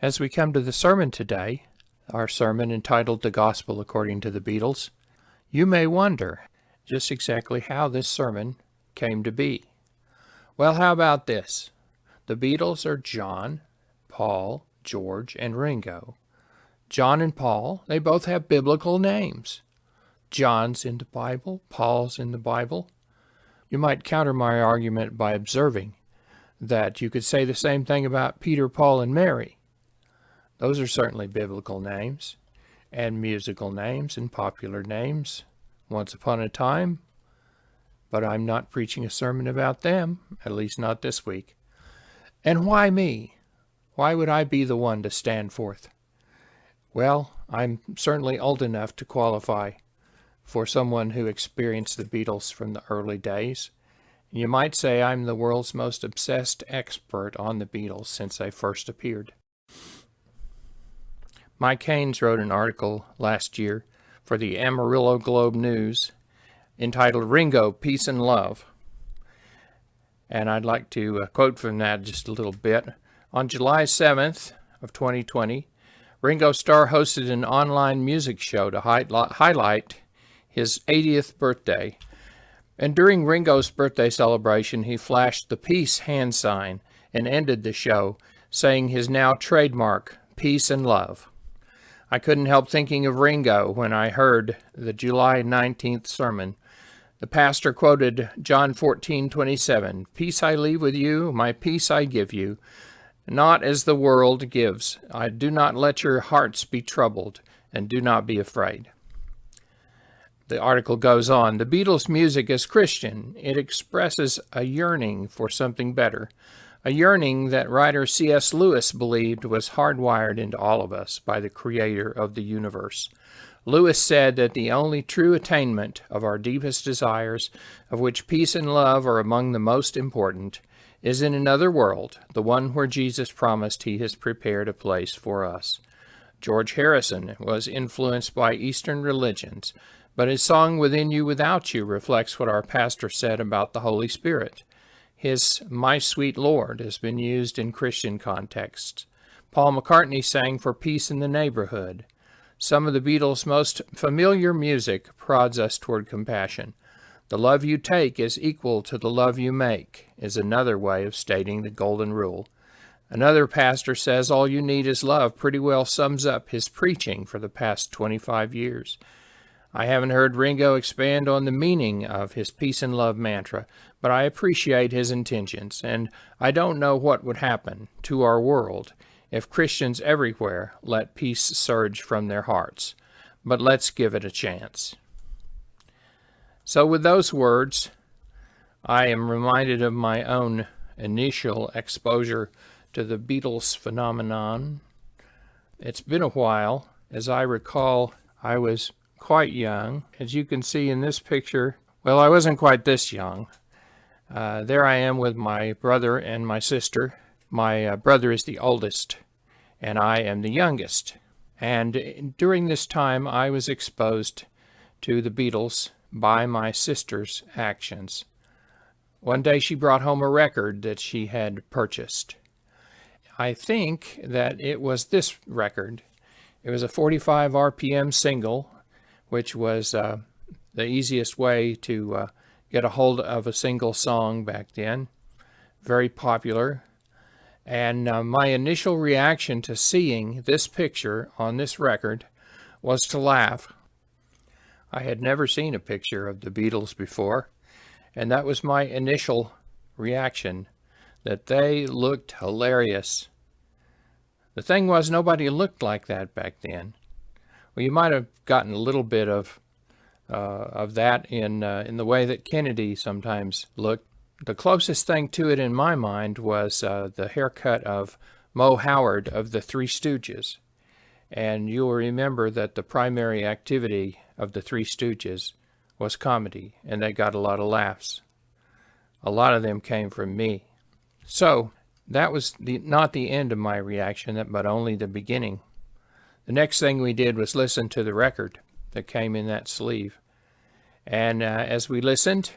As we come to the sermon today, our sermon entitled The Gospel According to the Beatles, you may wonder just exactly how this sermon came to be. Well, how about this? The Beatles are John, Paul, George, and Ringo. John and Paul, they both have biblical names. John's in the Bible, Paul's in the Bible. You might counter my argument by observing that you could say the same thing about Peter, Paul, and Mary. Those are certainly biblical names, and musical names, and popular names, once upon a time. But I'm not preaching a sermon about them, at least not this week. And why me? Why would I be the one to stand forth? Well, I'm certainly old enough to qualify for someone who experienced the Beatles from the early days. You might say I'm the world's most obsessed expert on the Beatles since they first appeared. Mike Haynes wrote an article last year for the Amarillo Globe News entitled Ringo, Peace and Love. And I'd like to quote from that just a little bit. On July 7th of 2020, Ringo Starr hosted an online music show to highlight his 80th birthday. And during Ringo's birthday celebration, he flashed the peace hand sign and ended the show saying his now trademark, peace and love. I couldn't help thinking of Ringo when I heard the July 19th sermon. The pastor quoted John 14:27, "Peace I leave with you, my peace I give you, not as the world gives. I do not let your hearts be troubled, and do not be afraid." The article goes on, the Beatles' music is Christian. It expresses a yearning for something better, a yearning that writer C.S. Lewis believed was hardwired into all of us by the creator of the universe. Lewis said that the only true attainment of our deepest desires, of which peace and love are among the most important, is in another world, the one where Jesus promised he has prepared a place for us. George Harrison was influenced by Eastern religions, but his song Within You, Without You reflects what our pastor said about the Holy Spirit. His My Sweet Lord has been used in Christian contexts. Paul McCartney sang for peace in the neighborhood. Some of the Beatles' most familiar music prods us toward compassion. The love you take is equal to the love you make is another way of stating the golden rule. Another pastor says all you need is love pretty well sums up his preaching for the past 25 years. I haven't heard Ringo expand on the meaning of his peace and love mantra, but I appreciate his intentions, and I don't know what would happen to our world if Christians everywhere let peace surge from their hearts. But let's give it a chance. So with those words, I am reminded of my own initial exposure to the Beatles phenomenon. It's been a while. As I recall, I was quite young. As you can see in this picture, well, I wasn't quite this young. There I am with my brother and my sister. My brother is the oldest, and I am the youngest. And during this time, I was exposed to the Beatles by my sister's actions. One day she brought home a record that she had purchased. I think that it was this record. It was a 45 RPM single, which was the easiest way to get a hold of a single song back then. Very popular. And my initial reaction to seeing this picture on this record was to laugh. I had never seen a picture of the Beatles before, and that was my initial reaction, that they looked hilarious. The thing was, nobody looked like that back then. Well, you might have gotten a little bit of that in the way that Kennedy sometimes looked. The closest thing to it in my mind was the haircut of Moe Howard of the Three Stooges. And you'll remember that the primary activity of the Three Stooges was comedy, and they got a lot of laughs. A lot of them came from me. So that was not the end of my reaction, but only the beginning. The next thing we did was listen to the record that came in that sleeve. And as we listened,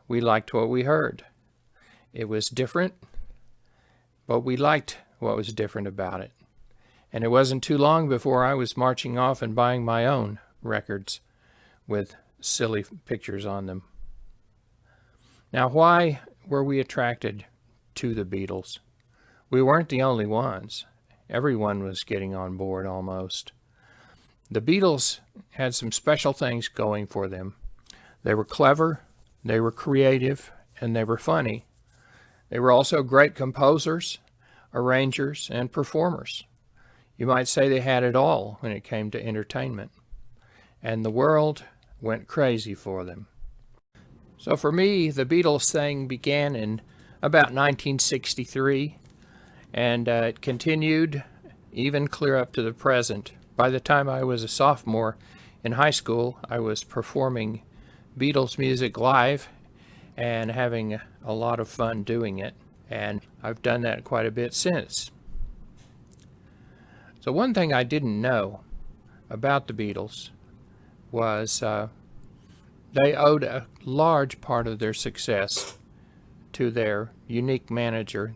we liked what we heard. It was different, but we liked what was different about it. And it wasn't too long before I was marching off and buying my own records with silly pictures on them. Now, why were we attracted to the Beatles? We weren't the only ones. Everyone was getting on board almost. The Beatles had some special things going for them. They were clever, they were creative, and they were funny. They were also great composers, arrangers, and performers. You might say they had it all when it came to entertainment. And the world went crazy for them. So for me, the Beatles thing began in about 1963, and it continued even clear up to the present. By the time I was a sophomore in high school, I was performing Beatles music live and having a lot of fun doing it, and I've done that quite a bit since. So one thing I didn't know about the Beatles was they owed a large part of their success to their unique manager,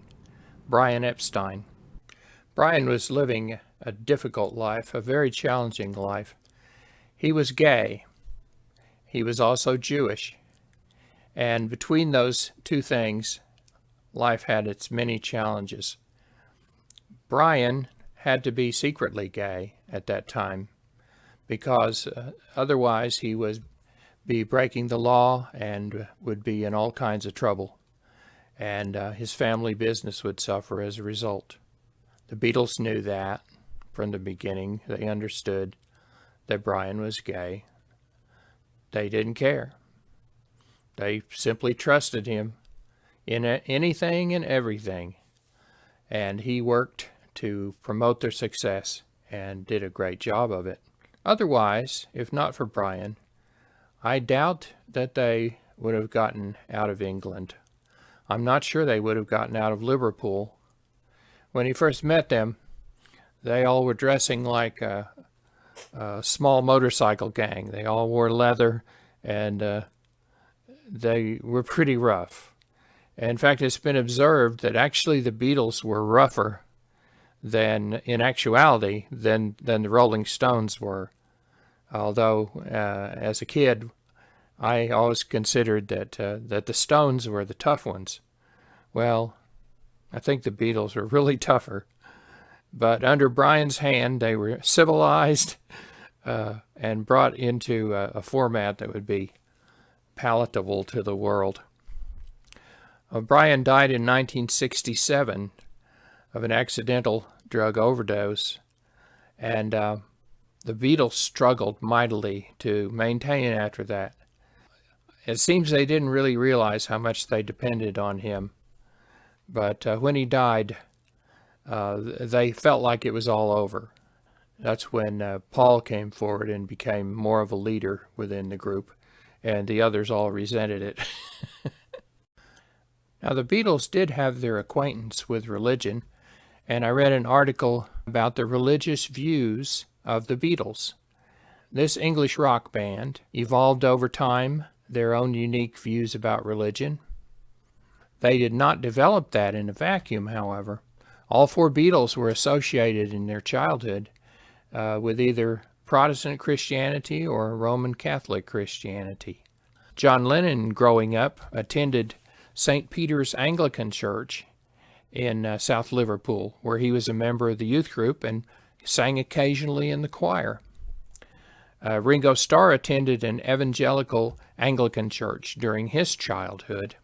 Brian Epstein. Brian was living a difficult life, a very challenging life. He was gay. He was also Jewish. And between those two things, life had its many challenges. Brian had to be secretly gay at that time because otherwise he would be breaking the law and would be in all kinds of trouble. And his family business would suffer as a result. The Beatles knew that from the beginning. They understood that Brian was gay. They didn't care. They simply trusted him in anything and everything. And he worked to promote their success and did a great job of it. Otherwise, if not for Brian, I doubt that they would have gotten out of England. I'm not sure they would have gotten out of Liverpool. When he first met them, they all were dressing like a small motorcycle gang. They all wore leather, and they were pretty rough. In fact, it's been observed that actually the Beatles were rougher in actuality than the Rolling Stones were. Although, as a kid, I always considered that the Stones were the tough ones. Well, I think the Beatles were really tougher. But under Brian's hand, they were civilized and brought into a format that would be palatable to the world. Brian died in 1967 of an accidental drug overdose, and the Beatles struggled mightily to maintain after that. It seems they didn't really realize how much they depended on him, but when he died, they felt like it was all over. That's when Paul came forward and became more of a leader within the group, and the others all resented it. Now, the Beatles did have their acquaintance with religion, and I read an article about the religious views of the Beatles. This English rock band evolved over time their own unique views about religion. They did not develop that in a vacuum, however. All four Beatles were associated in their childhood with either Protestant Christianity or Roman Catholic Christianity. John Lennon, growing up, attended St. Peter's Anglican Church in South Liverpool, where he was a member of the youth group and sang occasionally in the choir. Ringo Starr attended an evangelical Anglican church during his childhood.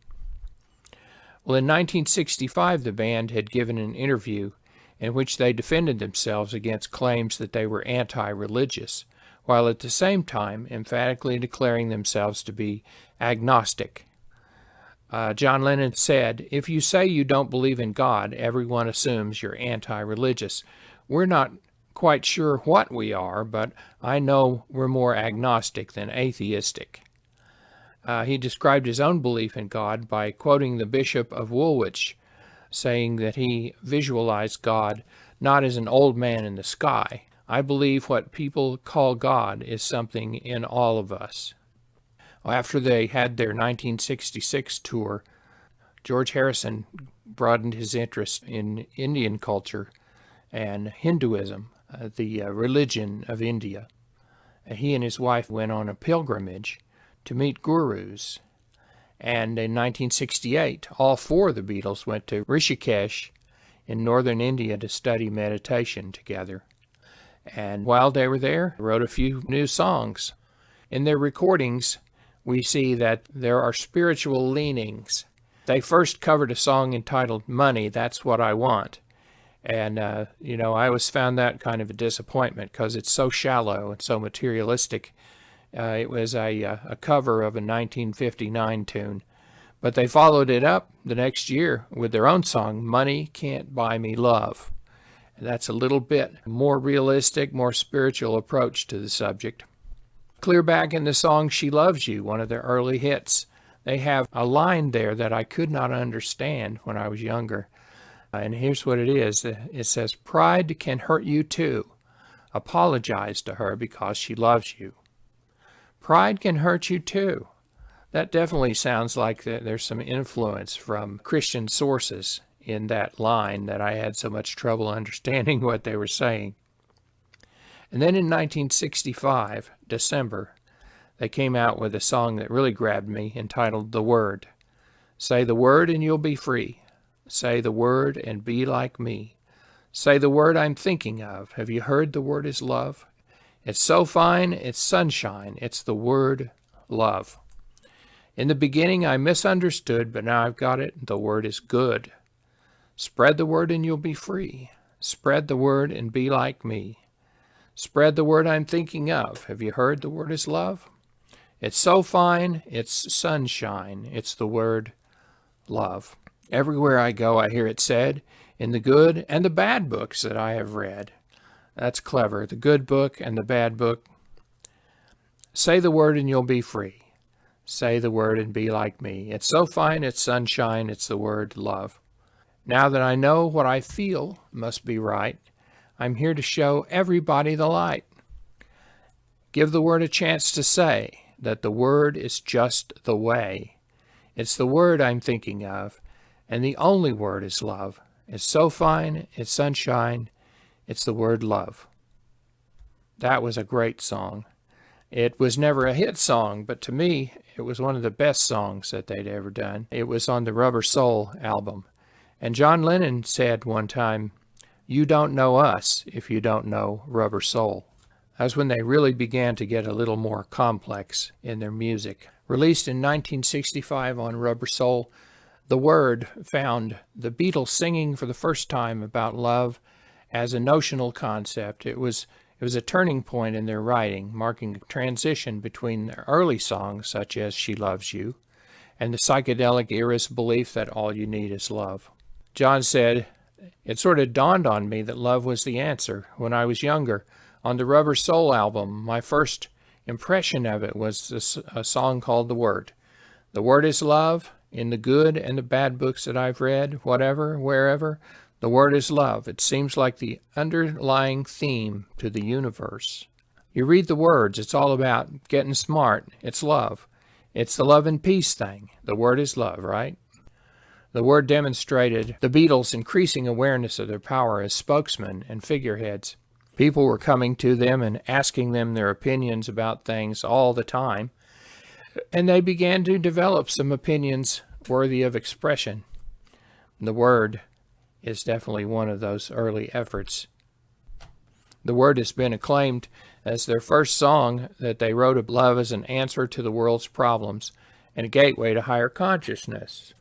Well, in 1965, the band had given an interview in which they defended themselves against claims that they were anti-religious, while at the same time emphatically declaring themselves to be agnostic. John Lennon said, "If you say you don't believe in God, everyone assumes you're anti-religious. We're not quite sure what we are, but I know we're more agnostic than atheistic." He described his own belief in God by quoting the Bishop of Woolwich, saying that he visualized God not as an old man in the sky. "I believe what people call God is something in all of us." After they had their 1966 tour, George Harrison broadened his interest in Indian culture and Hinduism, the religion of India. He and his wife went on a pilgrimage to meet gurus. And in 1968, all four of the Beatles went to Rishikesh in northern India to study meditation together. And while they were there, they wrote a few new songs. In their recordings, we see that there are spiritual leanings. They first covered a song entitled Money, That's What I Want. And, I always found that kind of a disappointment because it's so shallow and so materialistic. It was a cover of a 1959 tune. But they followed it up the next year with their own song, Money Can't Buy Me Love. And that's a little bit more realistic, more spiritual approach to the subject. Clear back in the song She Loves You, one of their early hits, they have a line there that I could not understand when I was younger. And here's what it is. It says, "Pride can hurt you too. Apologize to her because she loves you." Pride can hurt you too. That definitely sounds like there's some influence from Christian sources in that line that I had so much trouble understanding what they were saying. And then in 1965, December, they came out with a song that really grabbed me entitled The Word. Say the word and you'll be free. Say the word and be like me. Say the word I'm thinking of. Have you heard the word is love? It's so fine, it's sunshine. It's the word love. In the beginning I misunderstood, but now I've got it. The word is good. Spread the word and you'll be free. Spread the word and be like me. Spread the word I'm thinking of. Have you heard the word is love? It's so fine, it's sunshine. It's the word love. Everywhere I go, I hear it said in the good and the bad books that I have read. That's clever. The good book and the bad book. Say the word and you'll be free. Say the word and be like me. It's so fine, it's sunshine. It's the word love. Now that I know what I feel must be right, I'm here to show everybody the light. Give the word a chance to say that the word is just the way. It's the word I'm thinking of, and the only word is love. It's so fine, it's sunshine, it's the word love. That was a great song. It was never a hit song, but to me, it was one of the best songs that they'd ever done. It was on the Rubber Soul album. And John Lennon said one time, "You don't know us if you don't know Rubber Soul." That was when they really began to get a little more complex in their music. Released in 1965 on Rubber Soul, The Word found the Beatles singing for the first time about love as a notional concept. It was a turning point in their writing, marking a transition between their early songs, such as She Loves You, and the psychedelic era's belief that all you need is love. John said, "It sort of dawned on me that love was the answer. When I was younger, on the Rubber Soul album, my first impression of it was a song called The Word. The word is love. In the good and the bad books that I've read, whatever, wherever, the word is love. It seems like the underlying theme to the universe. You read the words, it's all about getting smart. It's love. It's the love and peace thing. The word is love, right?" The Word demonstrated the Beatles' increasing awareness of their power as spokesmen and figureheads. People were coming to them and asking them their opinions about things all the time, and they began to develop some opinions worthy of expression. The Word is definitely one of those early efforts. The Word has been acclaimed as their first song that they wrote of love as an answer to the world's problems and a gateway to higher consciousness.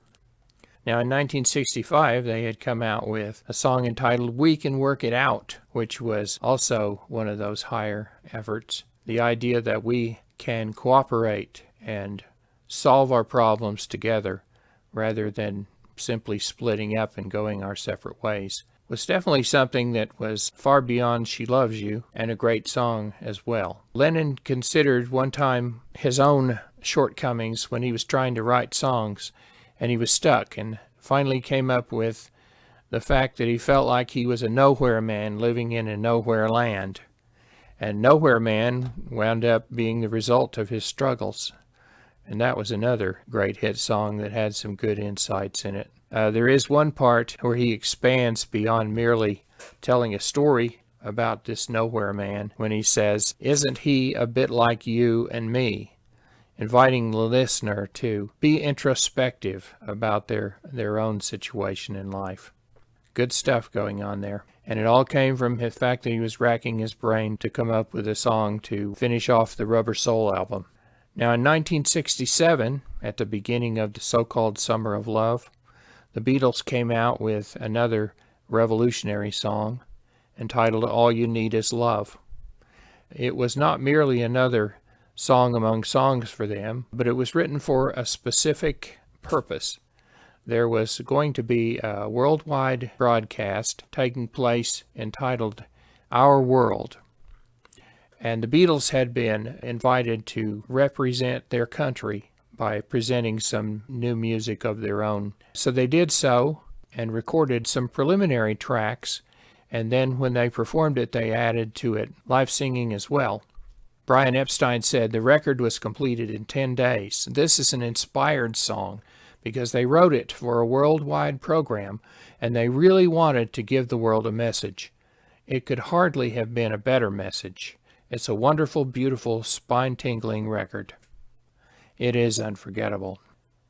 Now, in 1965, they had come out with a song entitled We Can Work It Out, which was also one of those higher efforts. The idea that we can cooperate and solve our problems together rather than simply splitting up and going our separate ways was definitely something that was far beyond She Loves You, and a great song as well. Lennon considered one time his own shortcomings when he was trying to write songs, and he was stuck, and finally came up with the fact that he felt like he was a nowhere man living in a nowhere land. And Nowhere Man wound up being the result of his struggles. And that was another great hit song that had some good insights in it. There is one part where he expands beyond merely telling a story about this nowhere man when he says, "Isn't he a bit like you and me?" inviting the listener to be introspective about their own situation in life. Good stuff going on there. And it all came from the fact that he was racking his brain to come up with a song to finish off the Rubber Soul album. Now in 1967, at the beginning of the so-called Summer of Love, the Beatles came out with another revolutionary song entitled All You Need Is Love. It was not merely another song among songs for them, but it was written for a specific purpose. There was going to be a worldwide broadcast taking place entitled Our World. And the Beatles had been invited to represent their country by presenting some new music of their own. So they did so and recorded some preliminary tracks, and then when they performed it, they added to it live singing as well. Brian Epstein said the record was completed in 10 days. This is an inspired song because they wrote it for a worldwide program, and they really wanted to give the world a message. It could hardly have been a better message. It's a wonderful, beautiful, spine-tingling record. It is unforgettable.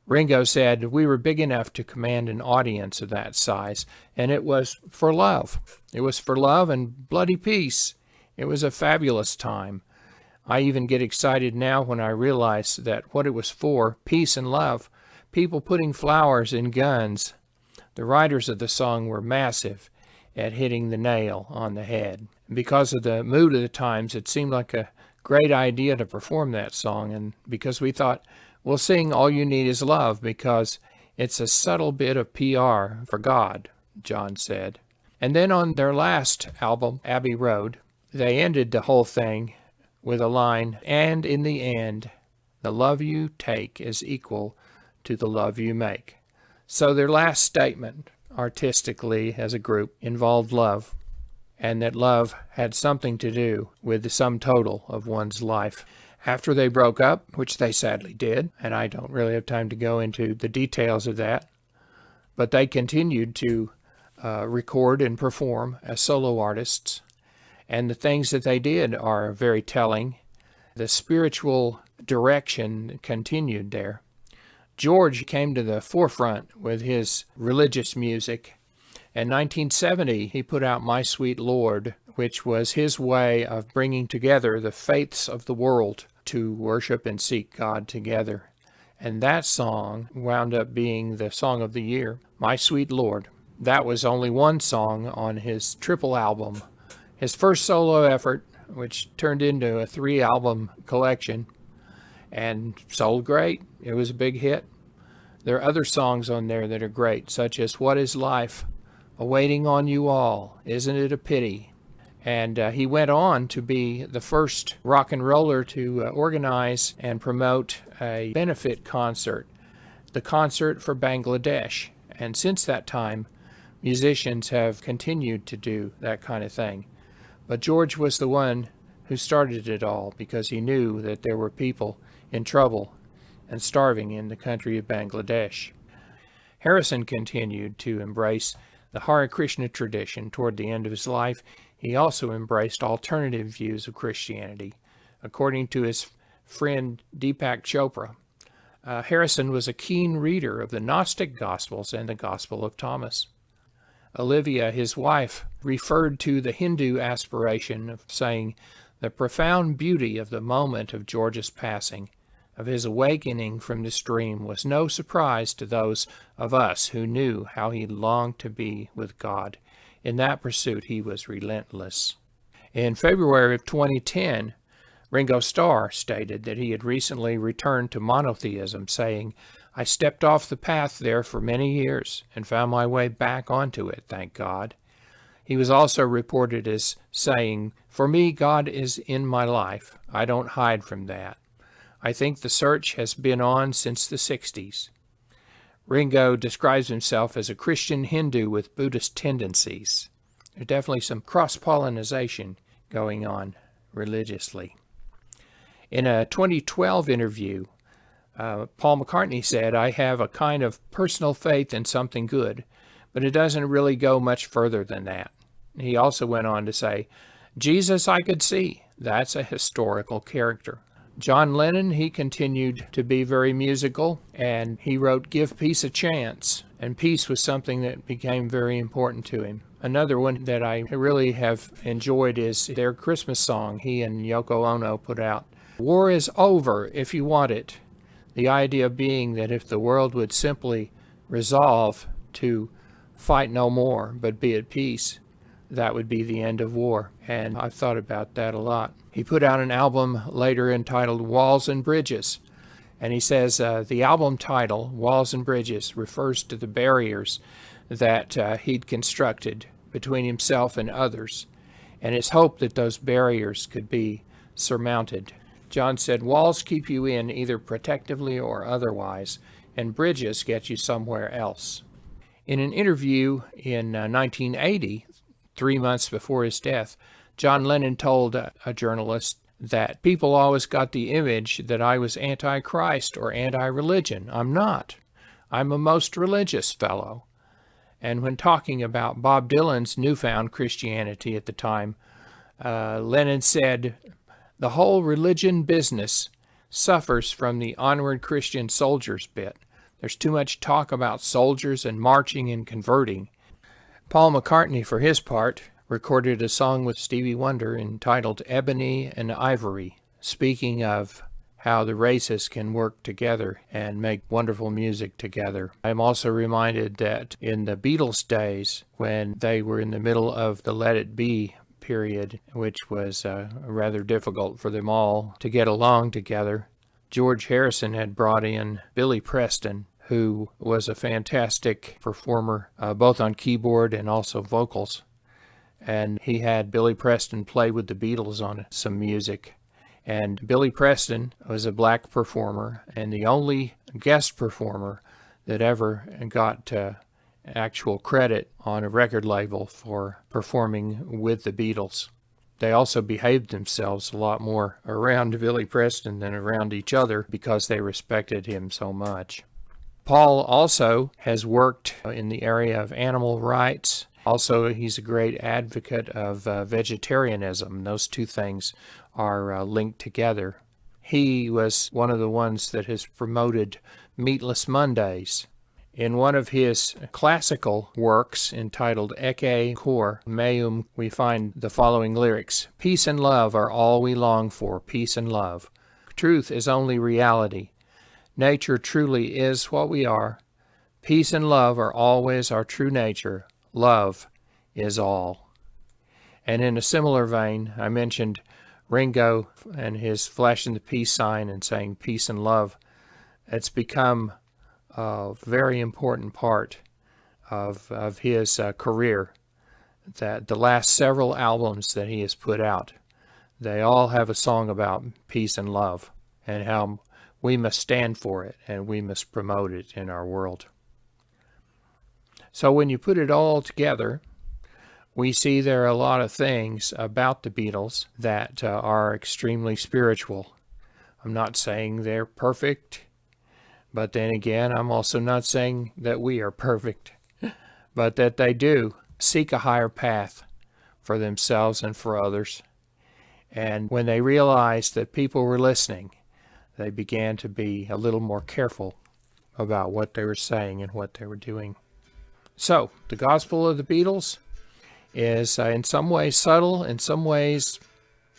Ringo said, "We were big enough to command an audience of that size, and it was for love. It was for love and bloody peace. It was a fabulous time. I even get excited now when I realize that what it was for, peace and love, people putting flowers in guns." The writers of the song were massive at hitting the nail on the head. Because of the mood of the times, it seemed like a great idea to perform that song, and because we thought, we'll sing All You Need Is Love because it's a subtle bit of PR for God, John said. And then on their last album, Abbey Road, they ended the whole thing with a line, "And in the end, the love you take is equal to the love you make." So their last statement, artistically as a group, involved love, and that love had something to do with the sum total of one's life. After they broke up, which they sadly did, and I don't really have time to go into the details of that, but they continued to record and perform as solo artists, and the things that they did are very telling. The spiritual direction continued there. George came to the forefront with his religious music. In 1970, he put out My Sweet Lord, which was his way of bringing together the faiths of the world to worship and seek God together. And that song wound up being the song of the year, My Sweet Lord. That was only one song on his triple album, his first solo effort, which turned into a 3-album collection and sold great. It was a big hit. There are other songs on there that are great, such as What Is Life, Awaiting on You All, Isn't It a Pity? And he went on to be the first rock and roller to organize and promote a benefit concert, the Concert for Bangladesh. And since that time, musicians have continued to do that kind of thing. But George was the one who started it all because he knew that there were people in trouble and starving in the country of Bangladesh. Harrison continued to embrace the Hare Krishna tradition toward the end of his life. He also embraced alternative views of Christianity. According to his friend Deepak Chopra, Harrison was a keen reader of the Gnostic Gospels and the Gospel of Thomas. Olivia, his wife, referred to the Hindu aspiration of saying, "The profound beauty of the moment of George's passing, of his awakening from this dream, was no surprise to those of us who knew how he longed to be with God. In that pursuit, he was relentless." In February of 2010, Ringo Starr stated that he had recently returned to monotheism, saying, "I stepped off the path there for many years and found my way back onto it, thank God." He was also reported as saying, "For me, God is in my life. I don't hide from that. I think the search has been on since the 60s. Ringo describes himself as a Christian Hindu with Buddhist tendencies. There's definitely some cross-pollination going on religiously. In a 2012 interview, Paul McCartney said, "I have a kind of personal faith in something good, but it doesn't really go much further than that." He also went on to say, "Jesus I could see. That's a historical character." John Lennon, he continued to be very musical, and he wrote "Give Peace a Chance," and peace was something that became very important to him. Another one that I really have enjoyed is their Christmas song he and Yoko Ono put out. "War is over if you want it." The idea being that if the world would simply resolve to fight no more but be at peace, that would be the end of war. And I've thought about that a lot. He put out an album later entitled Walls and Bridges. And he says the album title, Walls and Bridges, refers to the barriers that he'd constructed between himself and others. And his hope that those barriers could be surmounted. John said, "Walls keep you in either protectively or otherwise, and bridges get you somewhere else." In an interview in 1980, 3 months before his death, John Lennon told a journalist that people always got the image that I was anti-Christ or anti-religion. I'm not. I'm a most religious fellow. And when talking about Bob Dylan's newfound Christianity at the time, Lennon said, "The whole religion business suffers from the onward Christian soldiers bit. There's too much talk about soldiers and marching and converting." Paul McCartney, for his part, recorded a song with Stevie Wonder entitled Ebony and Ivory, speaking of how the races can work together and make wonderful music together. I'm also reminded that in the Beatles days, when they were in the middle of the Let It Be period, which was rather difficult for them all to get along together, George Harrison had brought in Billy Preston, who was a fantastic performer, both on keyboard and also vocals. And he had Billy Preston play with the Beatles on some music. And Billy Preston was a black performer and the only guest performer that ever got actual credit on a record label for performing with the Beatles. They also behaved themselves a lot more around Billy Preston than around each other because they respected him so much. Paul also has worked in the area of animal rights. Also, he's a great advocate of vegetarianism. Those two things are linked together. He was one of the ones that has promoted Meatless Mondays. In one of his classical works entitled Ecce Cor Meum, we find the following lyrics. "Peace and love are all we long for, peace and love. Truth is only reality. Nature truly is what we are. Peace and love are always our true nature. Love is all." And in a similar vein, I mentioned Ringo and his flashing the peace sign and saying peace and love. It's become a very important part of his career, that the last several albums that he has put out, they all have a song about peace and love and how we must stand for it and we must promote it in our world. So when you put it all together, we see there are a lot of things about the Beatles that are extremely spiritual. I'm not saying they're perfect, but then again, I'm also not saying that we are perfect, but that they do seek a higher path for themselves and for others. And when they realized that people were listening, they began to be a little more careful about what they were saying and what they were doing. So, the gospel of the Beatles is in some ways subtle, in some ways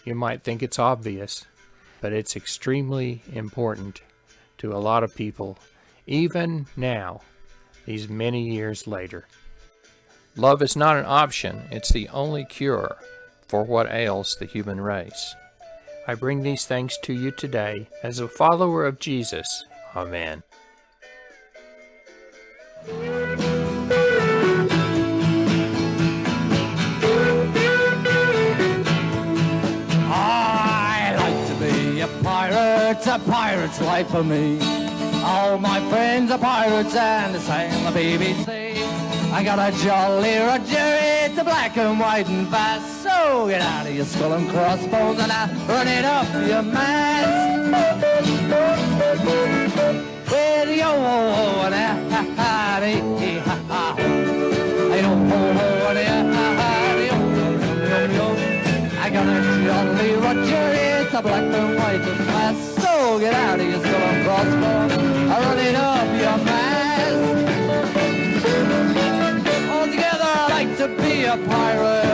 you might think it's obvious, but it's extremely important to a lot of people, even now, these many years later. Love is not an option, it's the only cure for what ails the human race. I bring these things to you today as a follower of Jesus. Amen. It's a pirate's life for me. All my friends are pirates and they sing the BBC. I got a jolly Roger, it's a black and white and fast. So get out of your skull and crossbones and run it up your mast. yo ho and ha ha dee ha ha ho. Yo ho ho and ha ha dee yo. I got a Jolly Roger, it's a black and white and fast. So get out of your skull and crossbow, running up your mast. Altogether I like to be a pirate.